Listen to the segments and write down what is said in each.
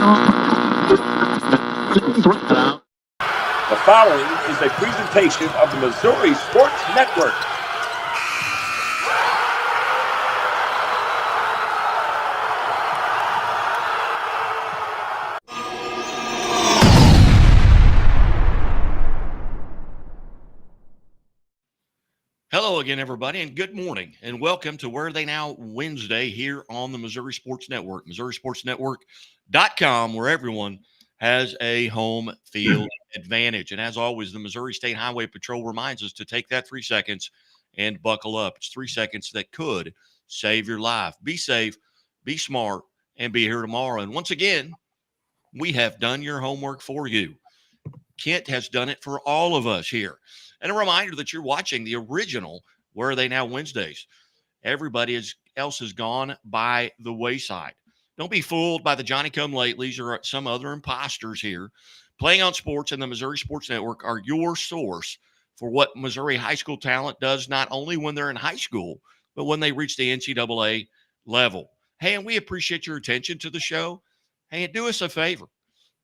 The following is a presentation of the Missouri Sports Network. Hello again, everybody, and good morning, and welcome to Where Are They Now Wednesday here on the Missouri Sports Network, MissouriSportsNetwork.com, where everyone has a home field advantage. And as always, the Missouri State Highway Patrol reminds us to take that 3 seconds and buckle up. It's 3 seconds that could save your life. Be safe, be smart, and be here tomorrow. And once again, we have done your homework for you. Kent has done it for all of us here. And a reminder that you're watching the original Where Are They Now Wednesdays. Everybody else has gone by the wayside. Don't be fooled by the Johnny-come-latelys or some other imposters here. Playing on Sports and the Missouri Sports Network are your source for what Missouri high school talent does, not only when they're in high school, but when they reach the NCAA level. Hey, and we appreciate your attention to the show. Hey, and do us a favor.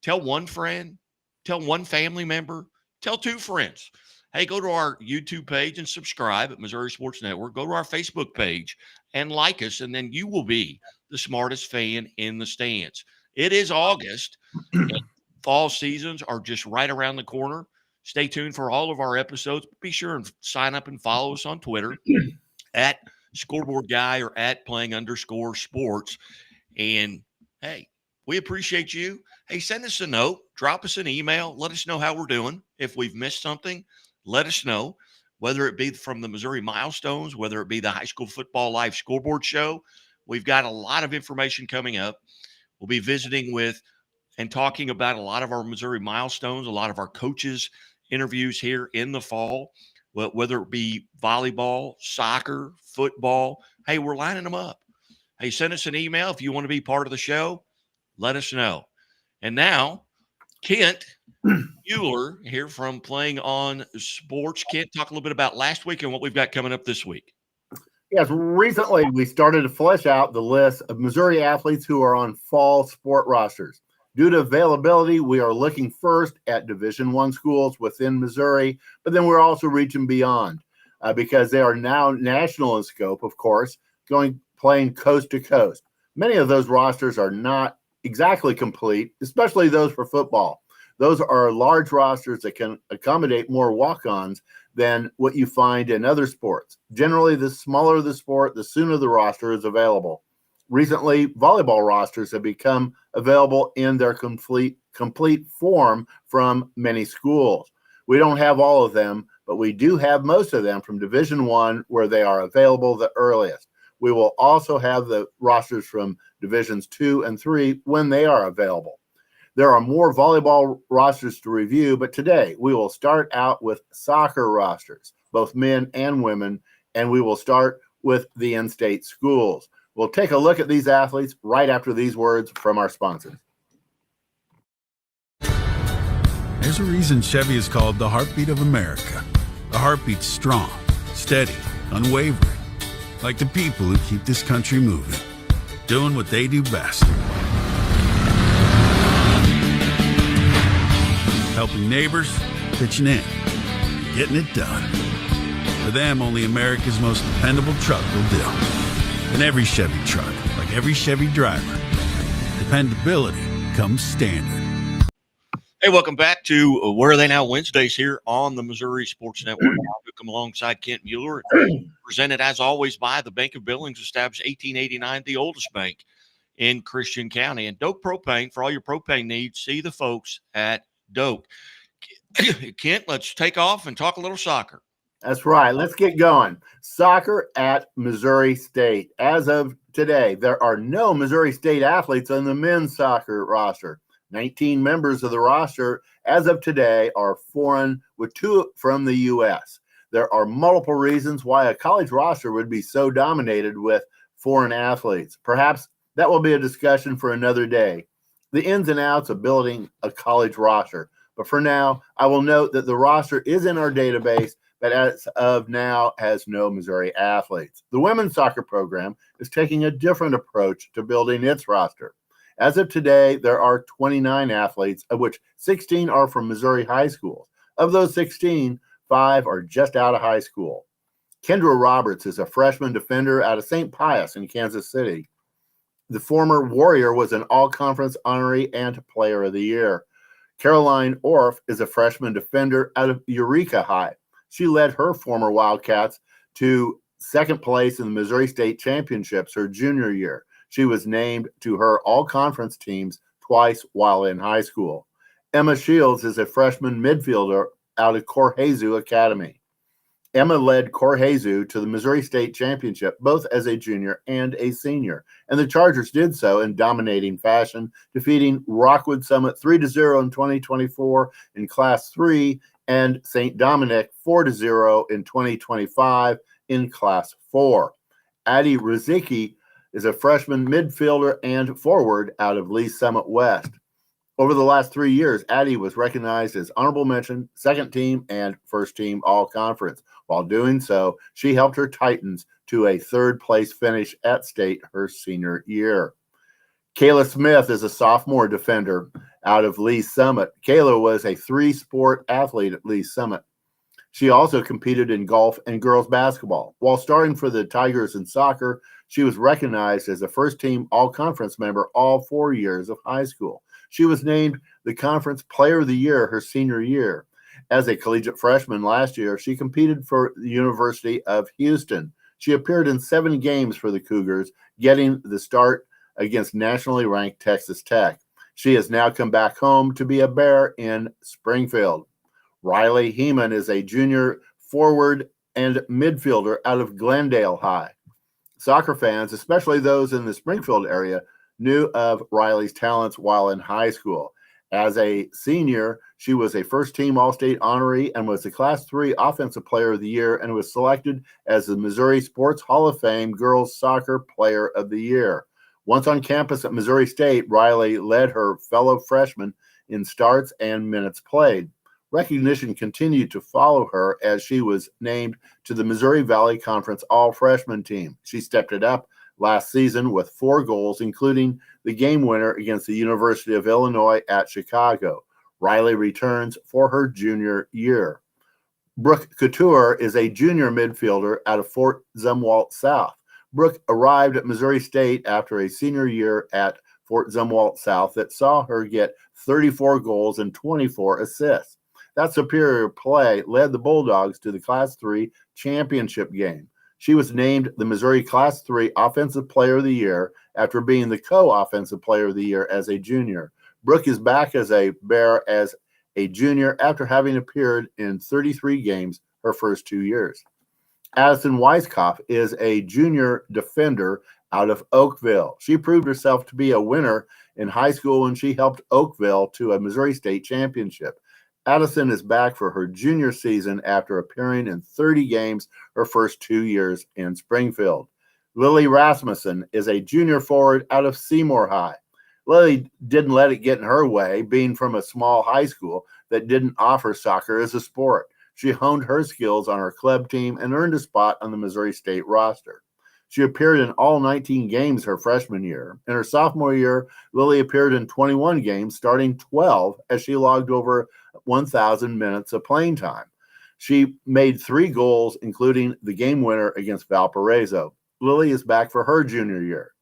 Tell one friend, tell one family member, tell two friends. Hey, go to our YouTube page and subscribe at Missouri Sports Network. Go to our Facebook page and like us, and then you will be the smartest fan in the stands. It is August, and fall seasons are just right around the corner. Stay tuned for all of our episodes. Be sure and sign up and follow us on Twitter at Scoreboard Guy or at Playing_Sports. And, hey, we appreciate you. Hey, send us a note. Drop us an email. Let us know how we're doing. If we've missed something, let us know, whether it be from the Missouri Milestones, whether it be the High School Football Live Scoreboard Show. We've got a lot of information coming up. We'll be visiting with and talking about a lot of our Missouri milestones, a lot of our coaches' interviews here in the fall, whether it be volleyball, soccer, football. Hey, we're lining them up. Hey, send us an email if you want to be part of the show. Let us know. And now, Kent Mueller here from Playing on Sports. Kent, talk a little bit about last week and what we've got coming up this week. Yes, recently we started to flesh out the list of Missouri athletes who are on fall sport rosters. Due to availability, we are looking first at Division I schools within Missouri, but then we're also reaching beyond because they are now national in scope, of course, playing coast to coast. Many of those rosters are not exactly complete, especially those for football. Those are large rosters that can accommodate more walk-ons than what you find in other sports. Generally, the smaller the sport, the sooner the roster is available. Recently, volleyball rosters have become available in their complete form from many schools. We don't have all of them, but we do have most of them from Division I, where they are available the earliest. We will also have the rosters from Divisions 2 and 3 when they are available. There are more volleyball rosters to review, but today we will start out with soccer rosters, both men and women, and we will start with the in-state schools. We'll take a look at these athletes right after these words from our sponsors. There's a reason Chevy is called the heartbeat of America. The heartbeat's strong, steady, unwavering, like the people who keep this country moving, doing what they do best. Helping neighbors, pitching in, getting it done. For them, only America's most dependable truck will do. And every Chevy truck, like every Chevy driver, dependability comes standard. Hey, welcome back to Where Are They Now Wednesdays here on the Missouri Sports Network. I'll come alongside Kent Mueller, presented as always by the Bank of Billings, established 1889, the oldest bank in Christian County. And Doak Propane, for all your propane needs, see the folks at Doak. Kent, let's take off and talk a little soccer. That's right. Let's get going. Soccer at Missouri State. As of today, there are no Missouri State athletes on the men's soccer roster. 19 members of the roster as of today are foreign, with 2 from the U.S. There are multiple reasons why a college roster would be so dominated with foreign athletes. Perhaps that will be a discussion for another day. The ins and outs of building a college roster. But for now, I will note that the roster is in our database, but as of now has no Missouri athletes. The women's soccer program is taking a different approach to building its roster. As of today, there are 29 athletes, of which 16 are from Missouri high schools. Of those 16, 5 are just out of high school. Kendra Roberts is a freshman defender out of St. Pius in Kansas City. The former Warrior was an all-conference honoree and player of the year. Caroline Orff is a freshman defender out of Eureka High. She led her former Wildcats to second place in the Missouri State Championships her junior year. She was named to her all-conference teams twice while in high school. Emma Shields is a freshman midfielder out of Corhezu Academy. Emma led Corhezu to the Missouri State Championship, both as a junior and a senior, and the Chargers did so in dominating fashion, defeating Rockwood Summit 3-0 in 2024 in Class 3 and St. Dominic 4-0 in 2025 in Class 4. Addie Rizicki is a freshman midfielder and forward out of Lee Summit West. Over the last 3 years, Addie was recognized as honorable mention, second team, and first team all-conference. While doing so, she helped her Titans to a third-place finish at state her senior year. Kayla Smith is a sophomore defender out of Lee Summit. Kayla was a three-sport athlete at Lee Summit. She also competed in golf and girls basketball. While starting for the Tigers in soccer, she was recognized as a first-team all-conference member all 4 years of high school. She was named the Conference Player of the Year her senior year. As a collegiate freshman last year, she competed for the University of Houston. She appeared in 7 games for the Cougars, getting the start against nationally ranked Texas Tech. She has now come back home to be a Bear in Springfield. Riley Heeman is a junior forward and midfielder out of Glendale High. Soccer fans, especially those in the Springfield area, knew of Riley's talents while in high school. As a senior, she was a first-team All-State honoree and was the Class 3 Offensive Player of the Year and was selected as the Missouri Sports Hall of Fame Girls Soccer Player of the Year. Once on campus at Missouri State, Riley led her fellow freshmen in starts and minutes played. Recognition continued to follow her as she was named to the Missouri Valley Conference All-Freshman team. She stepped it up last season with 4 goals, including the game winner against the University of Illinois at Chicago. Riley returns for her junior year. Brooke Couture is a junior midfielder out of Fort Zumwalt South. Brooke arrived at Missouri State after a senior year at Fort Zumwalt South that saw her get 34 goals and 24 assists. That superior play led the Bulldogs to the Class 3 championship game. She was named the Missouri Class 3 Offensive Player of the Year after being the co-offensive player of the year as a junior. Brooke is back as a Bear as a junior after having appeared in 33 games her first 2 years. Addison Weiskopf is a junior defender out of Oakville. She proved herself to be a winner in high school when she helped Oakville to a Missouri State championship. Addison is back for her junior season after appearing in 30 games her first 2 years in Springfield. Lily Rasmussen is a junior forward out of Seymour High. Lily didn't let it get in her way, being from a small high school that didn't offer soccer as a sport. She honed her skills on her club team and earned a spot on the Missouri State roster. She appeared in all 19 games her freshman year. In her sophomore year, Lily appeared in 21 games, starting 12 as she logged over 1,000 minutes of playing time. She made 3 goals, including the game winner against Valparaiso. Lily is back for her junior year.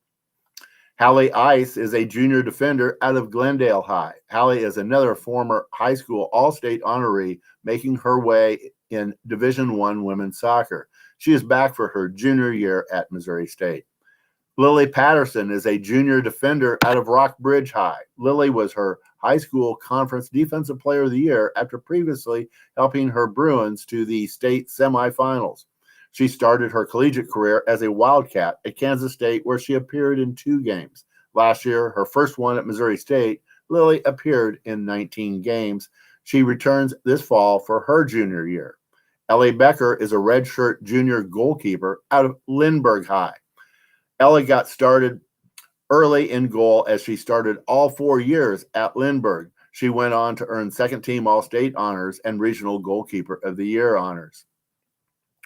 Hallie Ice is a junior defender out of Glendale High. Hallie is another former high school All-State honoree, making her way in Division I women's soccer. She is back for her junior year at Missouri State. Lily Patterson is a junior defender out of Rockbridge High. Lily was her high school conference defensive player of the year after previously helping her Bruins to the state semifinals. She started her collegiate career as a Wildcat at Kansas State, where she appeared in 2 games. Last year, her first one at Missouri State, Lily appeared in 19 games. She returns this fall for her junior year. Ellie Becker is a redshirt junior goalkeeper out of Lindbergh High. Ellie got started early in goal as she started all 4 years at Lindbergh. She went on to earn second-team All-State honors and Regional Goalkeeper of the Year honors.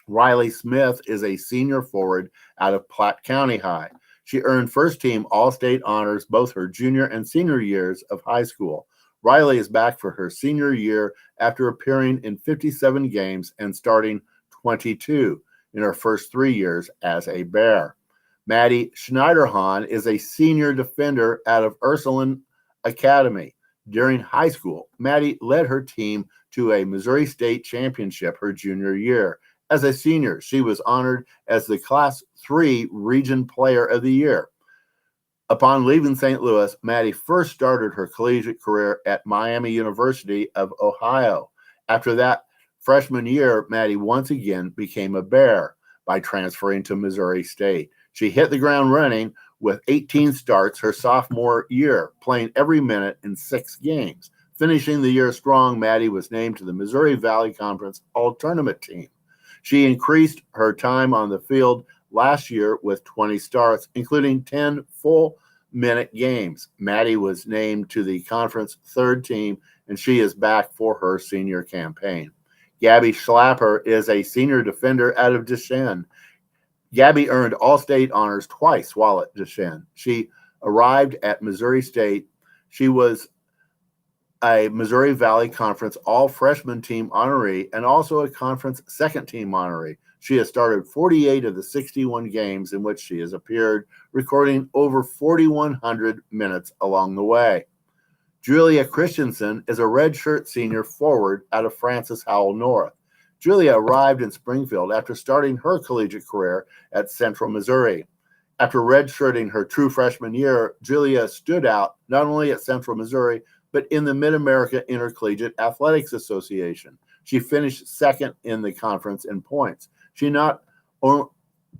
Riley Smith is a senior forward out of Platte County High. She earned first-team All-State honors both her junior and senior years of high school. Riley is back for her senior year after appearing in 57 games and starting 22 in her first 3 years as a Bear. Maddie Schneiderhan is a senior defender out of Ursuline Academy. During high school, Maddie led her team to a Missouri State championship her junior year. As a senior, she was honored as the Class 3 Region Player of the Year. Upon leaving St. Louis, Maddie first started her collegiate career at Miami University of Ohio. After that freshman year, Maddie once again became a Bear by transferring to Missouri State. She hit the ground running with 18 starts her sophomore year, playing every minute in 6 games. Finishing the year strong, Maddie was named to the Missouri Valley Conference All-Tournament team. She increased her time on the field last year with 20 starts, including 10 full-minute games. Maddie was named to the conference third team, and she is back for her senior campaign. Gabby Schlapper is a senior defender out of Deschênes. Gabby earned All-State honors twice while at Deschênes. She arrived at Missouri State. She was a Missouri Valley Conference All-Freshman Team honoree and also a conference second-team honoree. She has started 48 of the 61 games in which she has appeared, recording over 4,100 minutes along the way. Julia Christensen is a redshirt senior forward out of Francis Howell North. Julia arrived in Springfield after starting her collegiate career at Central Missouri. After redshirting her true freshman year, Julia stood out not only at Central Missouri, but in the Mid-America Intercollegiate Athletics Association. She finished second in the conference in points. She not only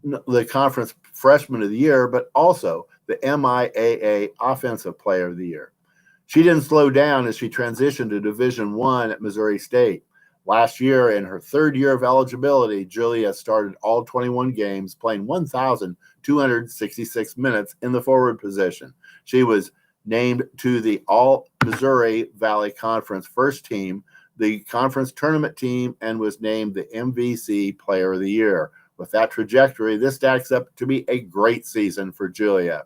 the conference freshman of the year, but also the MIAA Offensive Player of the Year. She didn't slow down as she transitioned to Division I at Missouri State. Last year, in her third year of eligibility, Julia started all 21 games, playing 1,266 minutes in the forward position. She was named to the All-Missouri Valley Conference first team, the conference tournament team, and was named the MVC Player of the Year. With that trajectory, this stacks up to be a great season for Julia.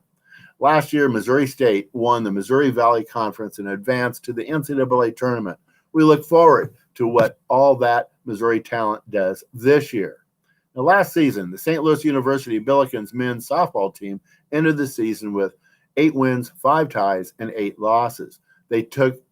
Last year, Missouri State won the Missouri Valley Conference and advanced to the NCAA tournament. We look forward to what all that Missouri talent does this year. Now, last season, the St. Louis University Billikens men's softball team ended the season with 8 wins, 5 ties, and 8 losses. They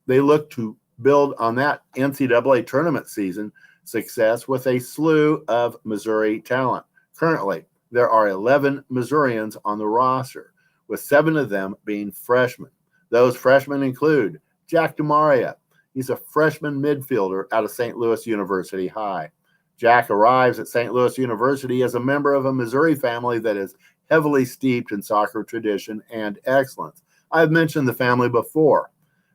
looked to build on that NCAA tournament season success with a slew of Missouri talent. Currently, there are 11 Missourians on the roster, with 7 of them being freshmen. Those freshmen include Jack DeMaria. He's a freshman midfielder out of St. Louis University High. Jack arrives at St. Louis University as a member of a Missouri family that is heavily steeped in soccer tradition and excellence. I've mentioned the family before.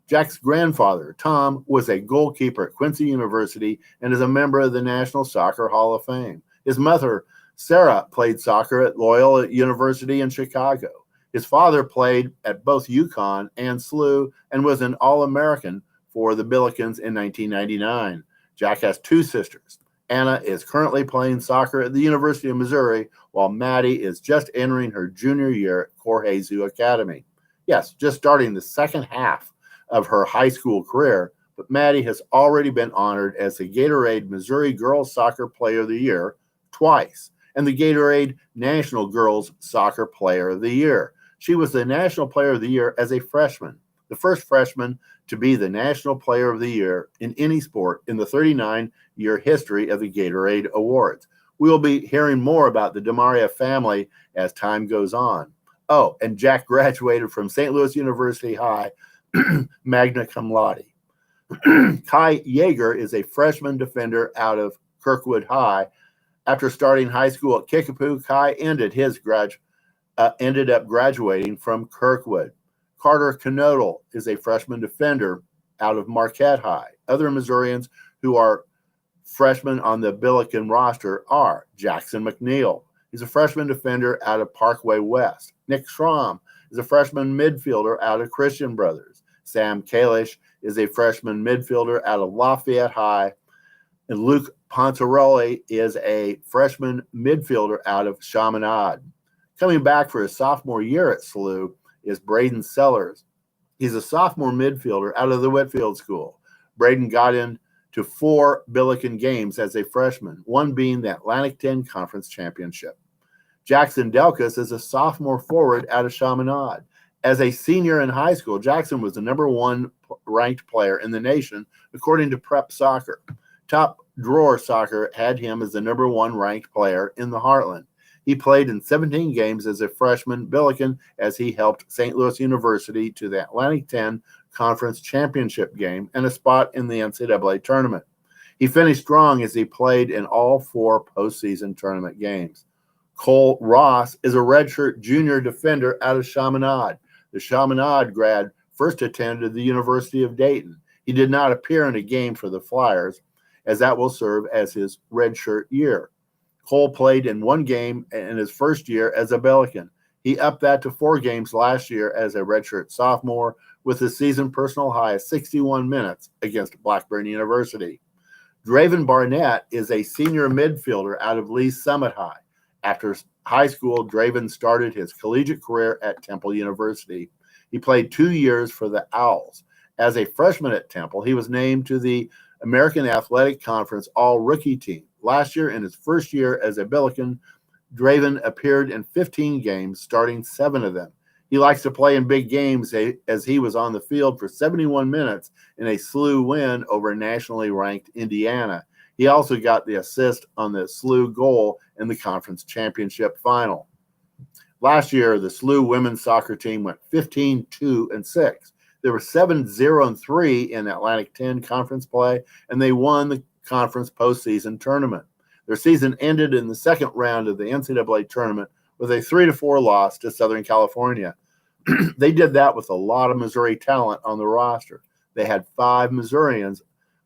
Jack's grandfather, Tom, was a goalkeeper at Quincy University and is a member of the National Soccer Hall of Fame. His mother, Sarah, played soccer at Loyola University in Chicago. His father played at both UConn and SLU and was an All-American for the Billikens in 1999. Jack has 2 sisters. Anna is currently playing soccer at the University of Missouri, while Maddie is just entering her junior year at Corhezu Academy. Yes, just starting the second half of her high school career, but Maddie has already been honored as the Gatorade Missouri Girls Soccer Player of the Year twice, and the Gatorade National Girls Soccer Player of the Year. She was the National Player of the Year as a freshman, the first freshman to be the National Player of the Year in any sport in the 39-year history of the Gatorade Awards. We will be hearing more about the DeMaria family as time goes on. Oh, and Jack graduated from St. Louis University High, magna cum laude. Kai Yeager is a freshman defender out of Kirkwood High. After starting high school at Kickapoo, Kai ended up graduating from Kirkwood. Carter Knodel is a freshman defender out of Marquette High. Other Missourians who are freshmen on the Billiken roster are Jackson McNeil. He's a freshman defender out of Parkway West. Nick Schramm is a freshman midfielder out of Christian Brothers. Sam Kalish is a freshman midfielder out of Lafayette High. And Luke Pontarelli is a freshman midfielder out of Chaminade. Coming back for his sophomore year at SLU is Braden Sellers. He's a sophomore midfielder out of the Whitfield School. Braden got into 4 Billiken games as a freshman, one being the Atlantic 10 Conference Championship. Jackson Delkus is a sophomore forward out of Chaminade. As a senior in high school, Jackson was the number 1 ranked player in the nation, according to Prep Soccer. Top Drawer Soccer had him as the number 1 ranked player in the Heartland. He played in 17 games as a freshman Billiken as he helped St. Louis University to the Atlantic 10 Conference Championship game and a spot in the NCAA tournament. He finished strong as he played in all 4 postseason tournament games. Cole Ross is a redshirt junior defender out of Chaminade. The Chaminade grad first attended the University of Dayton. He did not appear in a game for the Flyers, as that will serve as his redshirt year. Cole played in 1 game in his first year as a Billiken. He upped that to 4 games last year as a redshirt sophomore, with a season personal high of 61 minutes against Blackburn University. Draven Barnett is a senior midfielder out of Lee's Summit High. After high school, Draven started his collegiate career at Temple University. He played 2 years for the Owls. As a freshman at Temple, he was named to the American Athletic Conference All-Rookie team. Last year, in his first year as a Billiken, Draven appeared in 15 games, starting 7 of them. He likes to play in big games, as he was on the field for 71 minutes in a SLU win over nationally ranked Indiana. He also got the assist on the SLU goal in the conference championship final. Last year, the SLU women's soccer team went 15-2-6. There were 7-0-3 in Atlantic 10 conference play, and they won the conference postseason tournament. Their season ended in the second round of the NCAA tournament with a 3-4 loss to Southern California. They did that with a lot of Missouri talent on the roster. They had 5 Missourians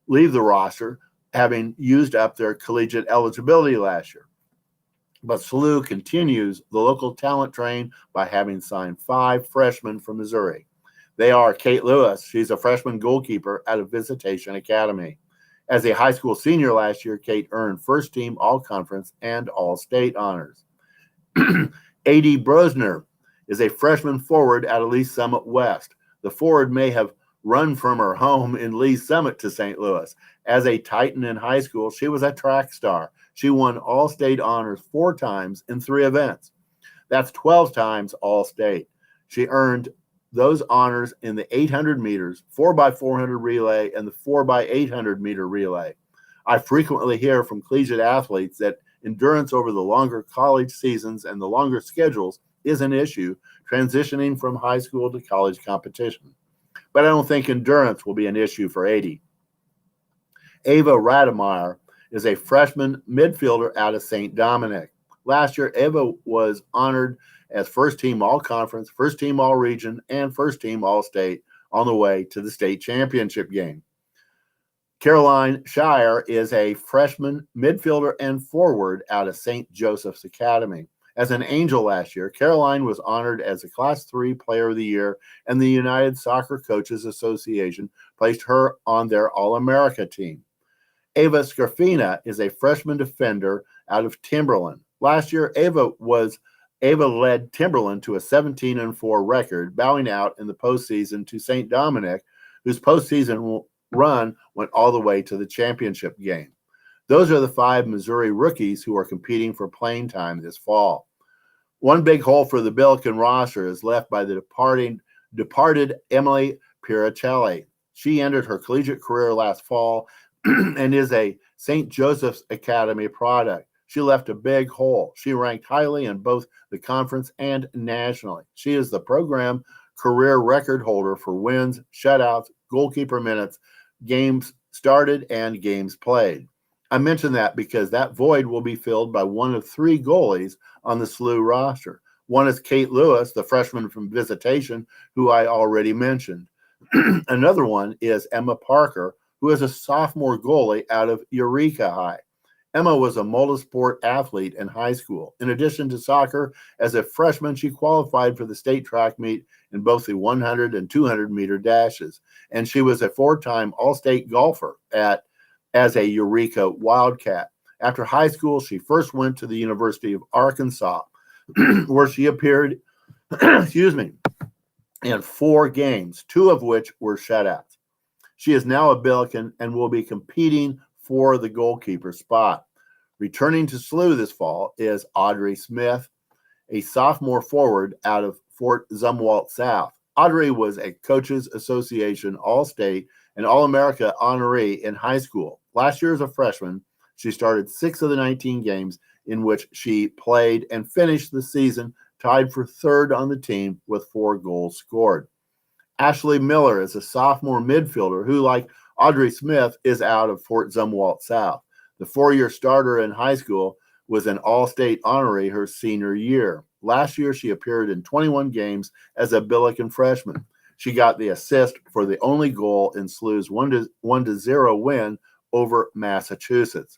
leave the roster, having used up their collegiate eligibility last year. But SLU continues the local talent train by having signed 5 freshmen from Missouri. They are Kate Lewis. She's a freshman goalkeeper out of Visitation Academy. As a high school senior last year, Kate earned first-team all-conference and all-state honors. A.D. Brosner is a freshman forward out of Lee's Summit West. The forward may have run from her home in Lee's Summit to St. Louis. As a Titan in high school, she was a track star. She won all-state honors 4 times in 3 events. That's 12 times all-state. She earned those honors in the 800 meters, 4x400 relay, and the 4x800 meter relay. I frequently hear from collegiate athletes that endurance over the longer college seasons and the longer schedules is an issue transitioning from high school to college competition. But I don't think endurance will be an issue for 80. Ava Rademeyer is a freshman midfielder out of St. Dominic. Last year, Ava was honored as first-team all-conference, first-team all-region, and first-team all-state on the way to the state championship game. Caroline Shire is a freshman midfielder and forward out of St. Joseph's Academy. As an Angel last year, Caroline was honored as a Class 3 Player of the Year, and the United Soccer Coaches Association placed her on their All-America team. Ava Scarfina is a freshman defender out of Timberland. Last year, Ava led Timberland to a 17-4 record, bowing out in the postseason to St. Dominic, whose postseason run went all the way to the championship game. Those are the 5 Missouri rookies who are competing for playing time this fall. One big hole for the Billiken roster is left by the departed Emily Piricelli. She ended her collegiate career last fall and is a St. Joseph's Academy product. She left a big hole. She ranked highly in both the conference and nationally. She is the program career record holder for wins, shutouts, goalkeeper minutes, games started, and games played. I mention that because that void will be filled by one of 3 goalies on the SLU roster. One is Kate Lewis, the freshman from Visitation, who I already mentioned. Another one is Emma Parker, who is a sophomore goalie out of Eureka High. Emma was a multisport athlete in high school. In addition to soccer, as a freshman, she qualified for the state track meet in both the 100 and 200 meter dashes. And she was a 4-time all-state golfer as a Eureka Wildcat. After high school, she first went to the University of Arkansas. where she appeared, excuse me, in 4 games, 2 of which were shutouts. She is now a Billiken and will be competing for the goalkeeper spot. Returning to SLU this fall is Audrey Smith, a sophomore forward out of Fort Zumwalt South. Audrey was a Coaches Association All-State and All-America honoree in high school. Last year as a freshman, she started 6 of the 19 games in which she played and finished the season tied for 3rd on the team with 4 goals scored. Ashley Mueller is a sophomore midfielder who, like Audrey Smith, is out of Fort Zumwalt South. The 4-year starter in high school was an All-State honoree her senior year. Last year, she appeared in 21 games as a Billiken freshman. She got the assist for the only goal in SLU's 1-0 win over Massachusetts.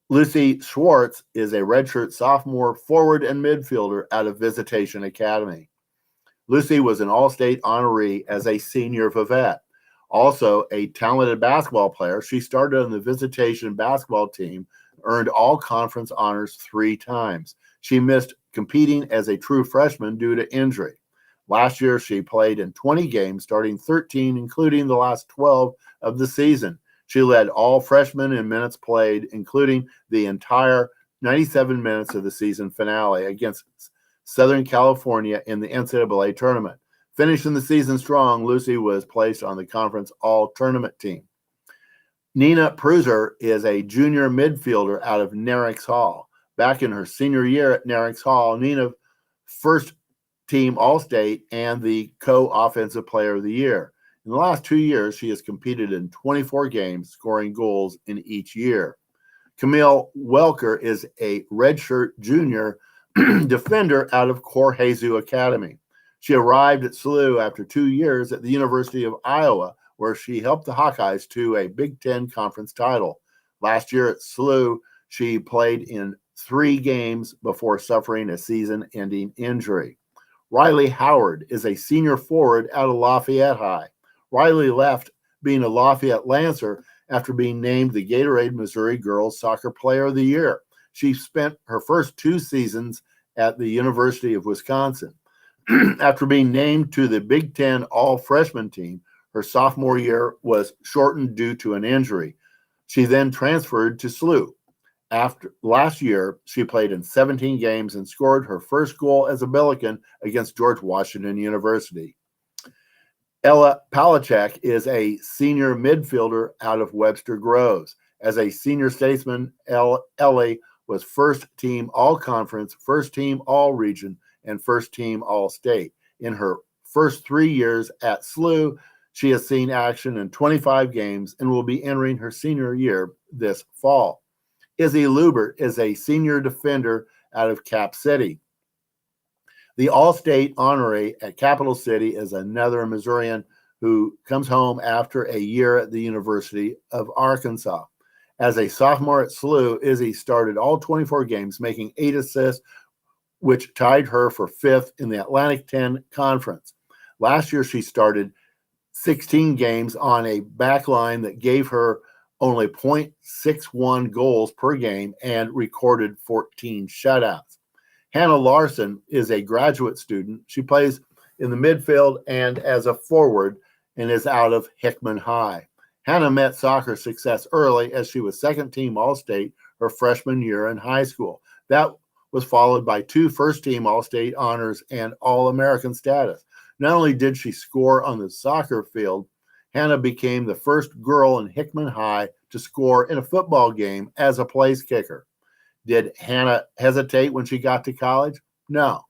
Lucy Schwartz is a redshirt sophomore forward and midfielder out of Visitation Academy. Lucy was an All-State honoree as a senior Vivette. Also a talented basketball player, she started on the Visitation basketball team, earned all-conference honors 3 times. She missed competing as a true freshman due to injury. Last year, she played in 20 games, starting 13, including the last 12 of the season. She led all freshmen in minutes played, including the entire 97 minutes of the season finale against Southern California in the NCAA tournament. Finishing the season strong, Lucy was placed on the conference all-tournament team. Nina Pruser is a junior midfielder out of Nerix Hall. Back in her senior year at Nerix Hall, Nina first team All-State and the co-offensive player of the year. In the last 2 years, she has competed in 24 games, scoring goals in each year. Camille Welker is a redshirt junior defender out of Corhezu Academy. She arrived at SLU after 2 years at the University of Iowa, where she helped the Hawkeyes to a Big Ten conference title. Last year at SLU, she played in 3 games before suffering a season-ending injury. Riley Howard is a senior forward out of Lafayette High. Riley left being a Lafayette Lancer after being named the Gatorade Missouri Girls Soccer Player of the Year. She spent her first 2 seasons at the University of Wisconsin. After being named to the Big Ten All-Freshman team, her sophomore year was shortened due to an injury. She then transferred to SLU. After last year, she played in 17 games and scored her first goal as a Billiken against George Washington University. Ella Palachek is a senior midfielder out of Webster Groves. As a senior statesman, Ellie was first team all-conference, first team all-region, and first team all-state. In her first 3 years at SLU, she has seen action in 25 games and will be entering her senior year this fall. Izzy Lubert is a senior defender out of Cap City. The All-State honoree at Capital City is another Missourian who comes home after a year at the University of Arkansas. As a sophomore at SLU, Izzy started all 24 games, making 8 assists, which tied her for 5th in the Atlantic 10 Conference. Last year, she started 16 games on a back line that gave her only 0.61 goals per game and recorded 14 shutouts. Hannah Larson is a graduate student. She plays in the midfield and as a forward and is out of Hickman High. Hannah met soccer success early as she was second team All-State her freshman year in high school. That was followed by 2 first-team All-State honors and All-American status. Not only did she score on the soccer field, Hannah became the first girl in Hickman High to score in a football game as a place kicker. Did Hannah hesitate when she got to college? No.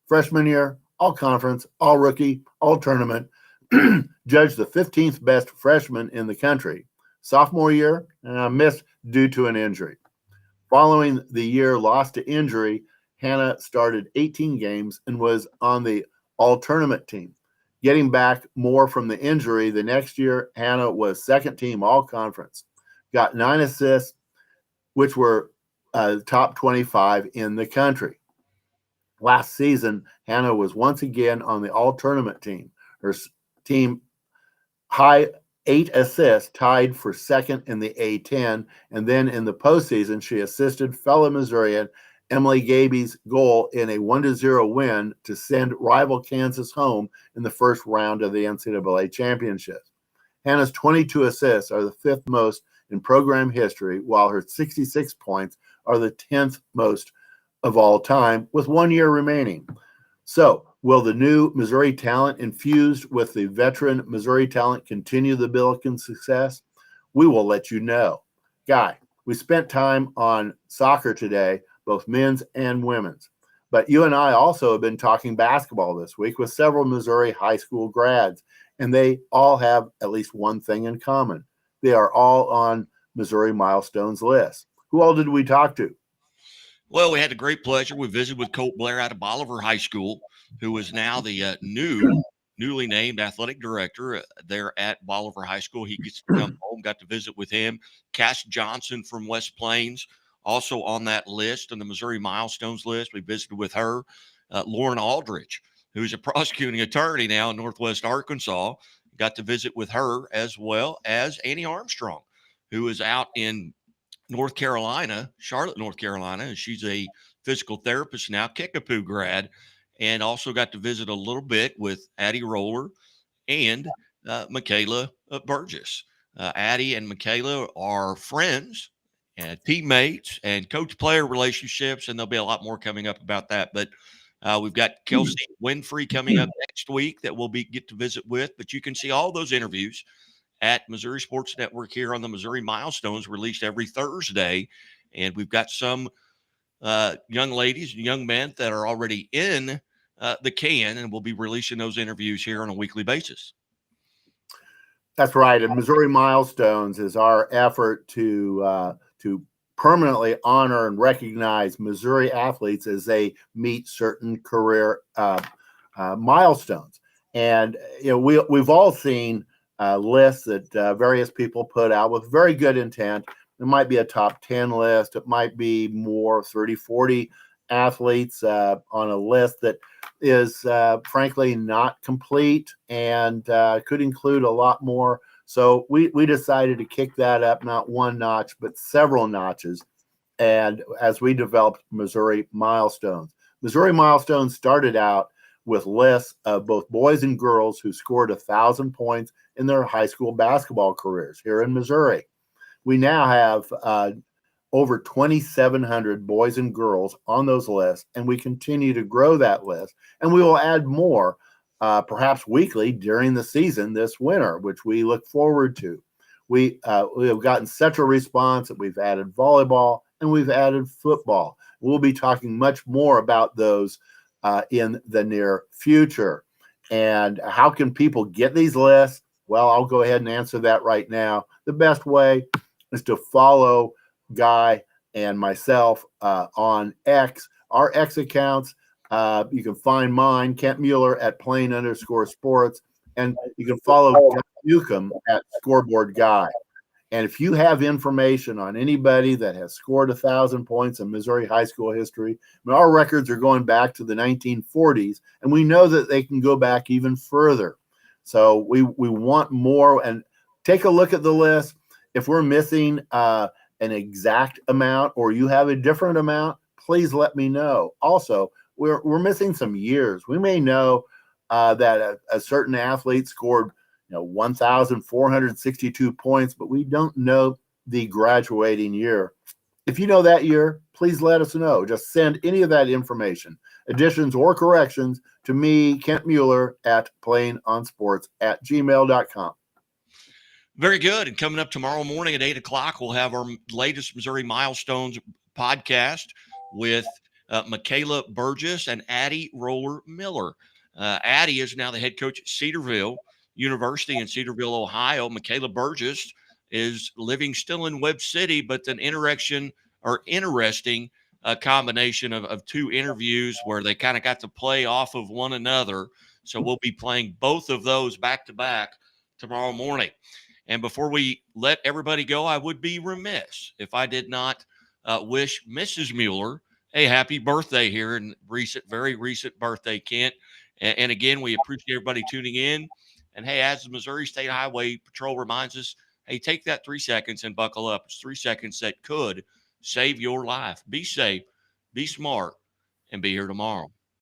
Freshman year, all-conference, all-rookie, all-tournament, judged the 15th best freshman in the country. Sophomore year, missed due to an injury. Following the year lost to injury, Hannah started 18 games and was on the all-tournament team. Getting back more from the injury, the next year, Hannah was second team all-conference. Got 9 assists, which were top 25 in the country. Last season, Hannah was once again on the all-tournament team. Her team high 8 assists, tied for second in the A10, and then in the postseason, she assisted fellow Missourian Emily Gaby's goal in a 1-0 win to send rival Kansas home in the first round of the NCAA championships. Hannah's 22 assists are the 5th most in program history, while her 66 points are the 10th most of all time, with 1 year remaining. So, will the new Missouri talent infused with the veteran Missouri talent continue the Billiken success? We will let you know. Guy, we spent time on soccer today, both men's and women's. But you and I also have been talking basketball this week with several Missouri high school grads, and they all have at least one thing in common. They are all on Missouri Milestones list. Who all did we talk to? Well, we had the great pleasure. We visited with Colt Blair out of Bolivar High School, who is now the newly named athletic director there at Bolivar High School. He gets to come home, got to visit with him. Cass Johnson from West Plains, also on that list, on the Missouri Milestones list. We visited with her. Lauren Aldrich, who's a prosecuting attorney now in Northwest Arkansas, got to visit with her, as well as Annie Armstrong, who is out in North Carolina, Charlotte, North Carolina, and she's a physical therapist now, Kickapoo grad, and also got to visit a little bit with Addie Roller and Michaela Burgess. Addie and Michaela are friends and teammates and coach-player relationships, and there'll be a lot more coming up about that. But we've got Kelsey Winfrey coming up next week that we'll get to visit with. But you can see all those interviews at Missouri Sports Network here on the Missouri Milestones, released every Thursday. And we've got some young ladies and young men that are already in the can, and we'll be releasing those interviews here on a weekly basis. That's right. And Missouri Milestones is our effort to permanently honor and recognize Missouri athletes as they meet certain career milestones. And we've all seen lists that various people put out with very good intent. It might be a top 10 list. It might be more 30, 40 athletes on a list that is frankly not complete and could include a lot more. So we decided to kick that up, not one notch, but several notches. And as we developed Missouri Milestones, Missouri Milestones started out with lists of both boys and girls who scored 1,000 points in their high school basketball careers here in Missouri. We now have over 2,700 boys and girls on those lists, and we continue to grow that list. And we will add more, perhaps weekly during the season this winter, which we look forward to. We have gotten such a response that we've added volleyball and we've added football. We'll be talking much more about those in the near future. And how can people get these lists? Well, I'll go ahead and answer that right now. The best way is to follow Guy and myself on X, our X accounts. You can find mine, Kent Mueller at @plain_sports, and you can follow Guy Newcomb at Scoreboard Guy. And if you have information on anybody that has scored 1,000 points in Missouri high school history, our records are going back to the 1940s, and we know that they can go back even further. So we want more. And take a look at the list. If we're missing an exact amount or you have a different amount, please let me know. Also, we're missing some years. We may know that a certain athlete scored 1,462 points, but we don't know the graduating year. If you know that year, please let us know. Just send any of that information, additions or corrections, to me, Kent Mueller, at plainonsports@gmail.com. Very good. And coming up tomorrow morning at 8 o'clock, we'll have our latest Missouri Milestones podcast with Michaela Burgess and Addie Roller Miller. Addie is now the head coach at Cedarville University in Cedarville, Ohio. Michaela Burgess is living still in Webb City, but an interesting combination of two interviews where they kind of got to play off of one another. So we'll be playing both of those back to back tomorrow morning. And before we let everybody go, I would be remiss if I did not wish Mrs. Mueller a happy birthday here in very recent birthday, Kent. And again, we appreciate everybody tuning in. And hey, as the Missouri State Highway Patrol reminds us, hey, take that 3 seconds and buckle up. It's 3 seconds that could save your life. Be safe, be be smart, and be here tomorrow.